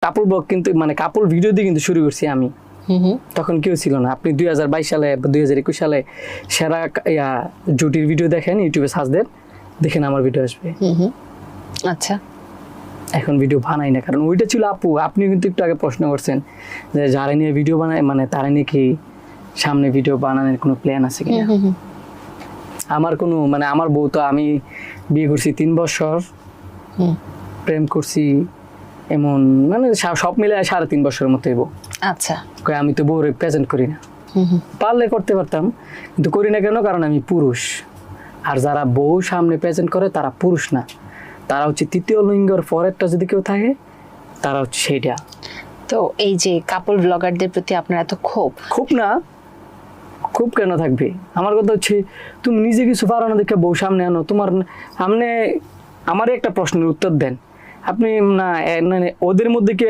কাপল blog কিন্তু মানে couple video দিয়ে কিন্তু শুরু করছি আমি। তখন কেউ ছিল না। আপনি 2022 সালে বা 2021 সালে সেরা জুটির ভিডিও দেখেন, ইউটিউবে সার্চ দেন, দেখেন আমার ভিডিও আসবে। আচ্ছা, এখন ভিডিও বানাই না, কারণ ওইটা ছিল আপু। আপনি কিন্তু একটু আগে প্রশ্ন করছেন যে যারা নিয়ে ভিডিও বানায় মানে তারা নিয়ে কি সামনে ভিডিও বানানোর কোনো প্ল্যান আছে কিনা। আমার কোনো মানে আমার বউ তো, আমি বিয়ে করছি 3 বছর, প্রেম করছি এমন মানে সব মিলে 3.5 বছরের মতো হইব। আচ্ছা, আমি তো বউরে প্রেজেন্ট করি না, পারলে করতে পারতাম কিন্তু করি না। কেন? কারণ আমি পুরুষ। আর যারা বউ সামনে প্রেজেন্ট করে তারা পুরুষ না, তারা হচ্ছে তৃতীয় লিঙ্গর পরেরটা যদি কেউ থাকে তারা হচ্ছে সেইটা। তো এই যে কাপল ব্লগারদের প্রতি আপনার এত ক্ষোভ? খুব না, খুব কেন থাকবে? আমার কথা হচ্ছে তুমি নিজে কিছু পারো না দেখে বউ সামনে আনো। তোমার সামনে আমারই একটা প্রশ্নের উত্তর দেন আপনি না, ওদের মধ্যে কি